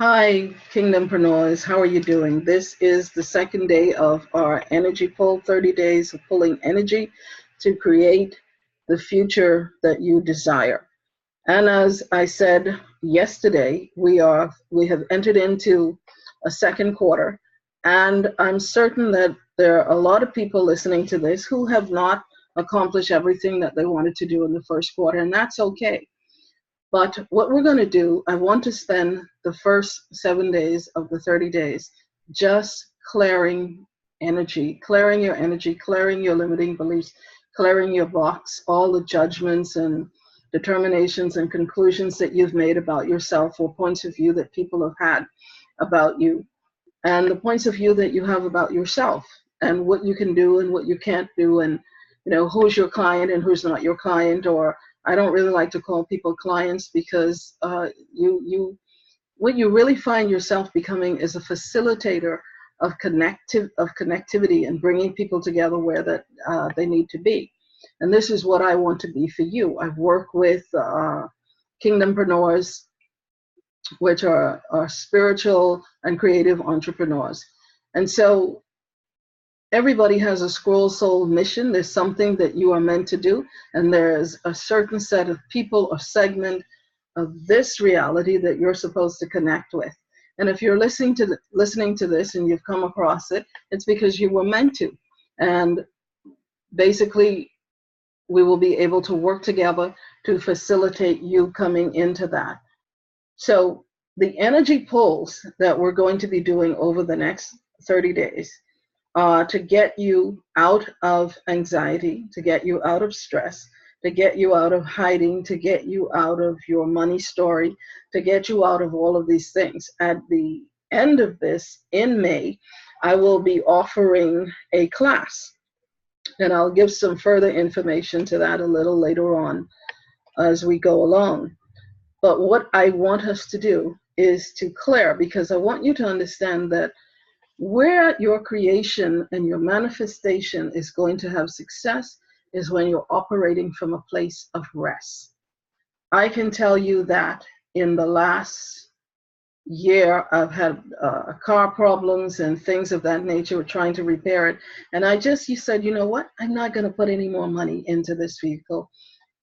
Hi, Kingdompreneurs. How are you doing? This is the second day of our energy pull, 30 days of pulling energy to create the future that you desire. And as I said yesterday, we have entered into a second quarter, and I'm certain that there are a lot of people listening to this who have not accomplished everything that they wanted to do in the first quarter, and that's okay. But what we're going to do, I want to spend the first 7 days of the 30 days just clearing your energy, clearing your limiting beliefs, clearing your box, all the judgments and determinations and conclusions that you've made about yourself or points of view that people have had about you, and the points of view that you have about yourself and what you can do and what you can't do, and who's your client and who's not your client. Or I don't really like to call people clients because you what you really find yourself becoming is a facilitator of connectivity and bringing people together where that they need to be. And this is what I want to be for you. I've worked with kingdompreneurs, which are spiritual and creative entrepreneurs. And so everybody has a scroll soul mission. There's something that you are meant to do, and there's a certain set of people or segment of this reality that you're supposed to connect with. And if you're listening to this and you've come across it, it's because you were meant to. And basically, we will be able to work together to facilitate you coming into that. So the energy pulls that we're going to be doing over the next 30 days to get you out of anxiety, to get you out of stress, to get you out of hiding, to get you out of your money story, to get you out of all of these things. At the end of this, in May, I will be offering a class, and I'll give some further information to that a little later on as we go along. But what I want us to do is to clear, because I want you to understand that where your creation and your manifestation is going to have success is when you're operating from a place of rest. I can tell you that in the last year, I've had car problems and things of that nature. We're trying to repair it. And you said, you know what? I'm not going to put any more money into this vehicle,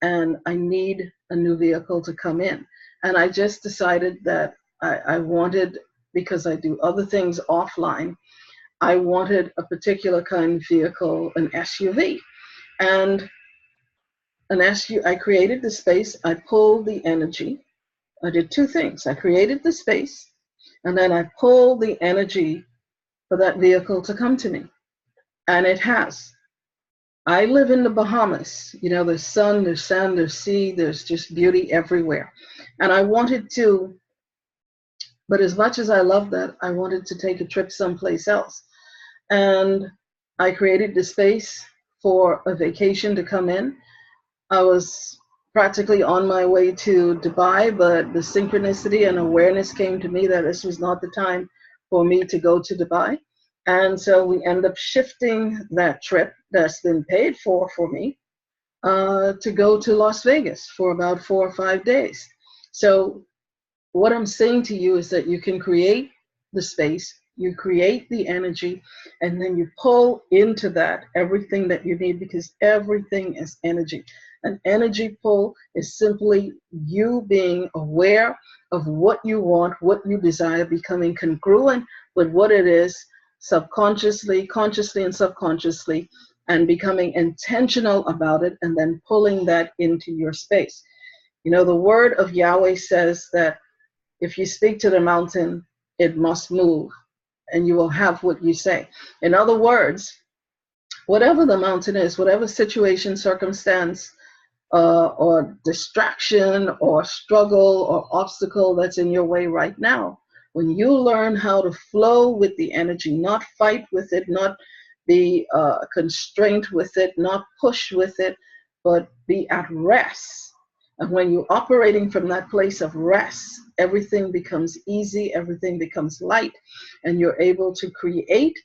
and I need a new vehicle to come in. And I just decided that I wanted, because I do other things offline, I wanted a particular kind of vehicle, an SUV. And I created the space, I pulled the energy. I did two things. I created the space, and then I pulled the energy for that vehicle to come to me. And it has. I live in the Bahamas. There's sun, there's sand, there's sea, there's just beauty everywhere. And I wanted to, but as much as I love that, I wanted to take a trip someplace else. And I created the space for a vacation to come in. I was practically on my way to Dubai, but the synchronicity and awareness came to me that this was not the time for me to go to Dubai. And so we end up shifting that trip that's been paid for me to go to Las Vegas for about 4 or 5 days. So what I'm saying to you is that you can create the space, you create the energy, and then you pull into that everything that you need, because everything is energy. An energy pull is simply you being aware of what you want, what you desire, becoming congruent with what it is subconsciously, consciously, and subconsciously, and becoming intentional about it, and then pulling that into your space. The word of Yahweh says that if you speak to the mountain, it must move, and you will have what you say. In other words, whatever the mountain is, whatever situation, circumstance, or distraction, or struggle, or obstacle that's in your way right now, when you learn how to flow with the energy, not fight with it, not be constrained with it, not push with it, but be at rest. And when you're operating from that place of rest, everything becomes easy, everything becomes light, and you're able to create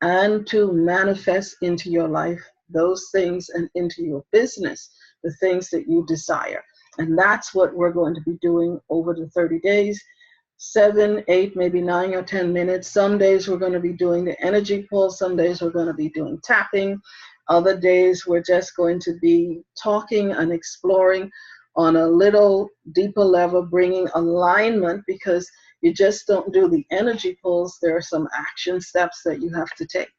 and to manifest into your life those things, and into your business the things that you desire. And that's what we're going to be doing over the 30 days. 7, 8, maybe 9 or 10 minutes. Some days we're going to be doing the energy pulse. Some days we're going to be doing tapping. Other days we're just going to be talking and exploring on a little deeper level, bringing alignment, because you just don't do the energy pulse. There are some action steps that you have to take.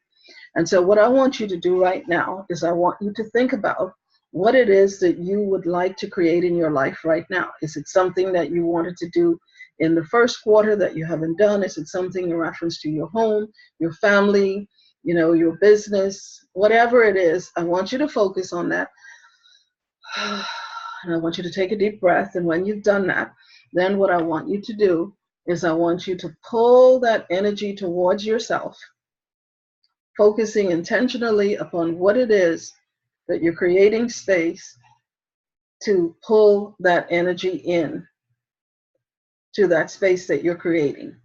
And so what I want you to do right now is I want you to think about what it is that you would like to create in your life right now. Is it something that you wanted to do in the first quarter that you haven't done? Is it something in reference to your home, your family, your business, whatever it is? I want you to focus on that. And I want you to take a deep breath. And when you've done that, then what I want you to do is I want you to pull that energy towards yourself, focusing intentionally upon what it is that you're creating space to pull that energy in to that space that you're creating.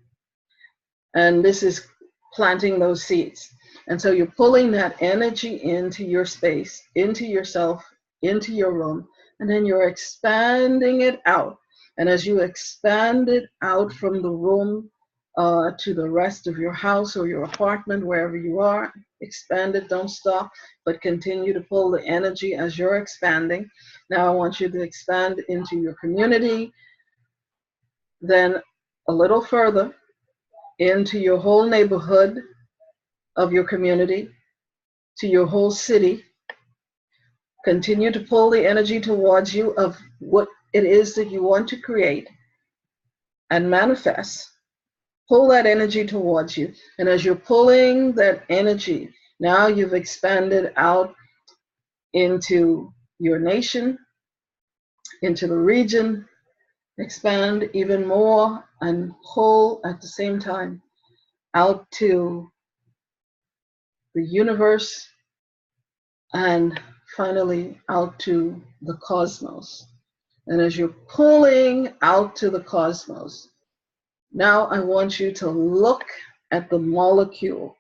And this is planting those seeds. And so you're pulling that energy into your space, into yourself, into your room, and then you're expanding it out. And as you expand it out from the room to the rest of your house or your apartment, wherever you are, expand it, don't stop, but continue to pull the energy as you're expanding. Now I want you to expand into your community, then a little further into your whole neighborhood of your community, to your whole city. Continue to pull the energy towards you of what it is that you want to create and manifest. Pull that energy towards you. And as you're pulling that energy, now you've expanded out into your nation, into the region. Expand even more and pull at the same time out to the universe, and finally out to the cosmos. And as you're pulling out to the cosmos, now I want you to look at the molecule,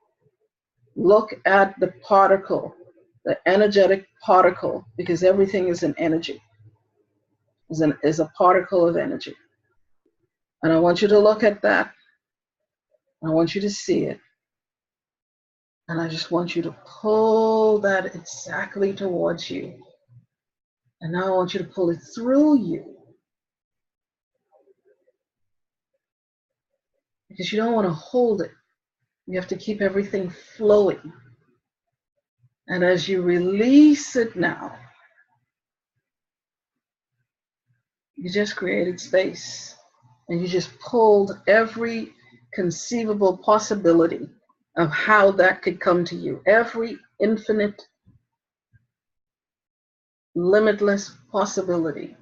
look at the particle, the energetic particle, because everything is an energy, is a particle of energy. And I want you to look at that. I want you to see it. And I just want you to pull that exactly towards you. And now I want you to pull it through you. Because you don't want to hold it. You have to keep everything flowing. And as you release it now, you just created space. And you just pulled every conceivable possibility of how that could come to you. Every infinite, limitless possibility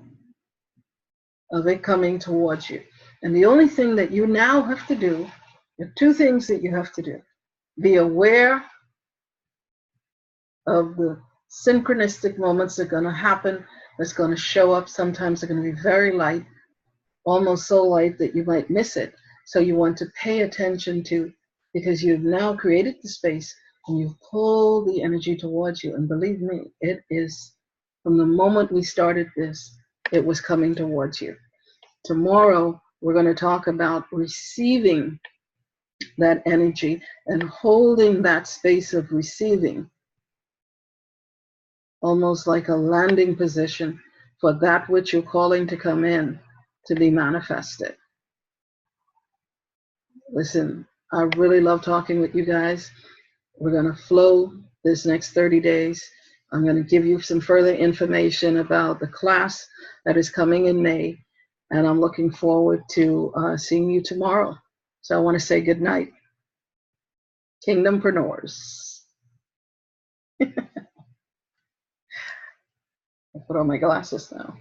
of it coming towards you. And the only thing that you now have to do, there are two things that you have to do. Be aware of the synchronistic moments that are going to happen, that's going to show up. Sometimes they're going to be very light, almost so light that you might miss it. So you want to pay attention to, because you've now created the space and you've pulled the energy towards you. And believe me, it is, from the moment we started this, it was coming towards you. Tomorrow, we're going to talk about receiving that energy and holding that space of receiving, almost like a landing position for that which you're calling to come in to be manifested. Listen, I really love talking with you guys. We're going to flow this next 30 days. I'm going to give you some further information about the class that is coming in May. And I'm looking forward to seeing you tomorrow. So I want to say good night. Kingdompreneurs. I put on my glasses now.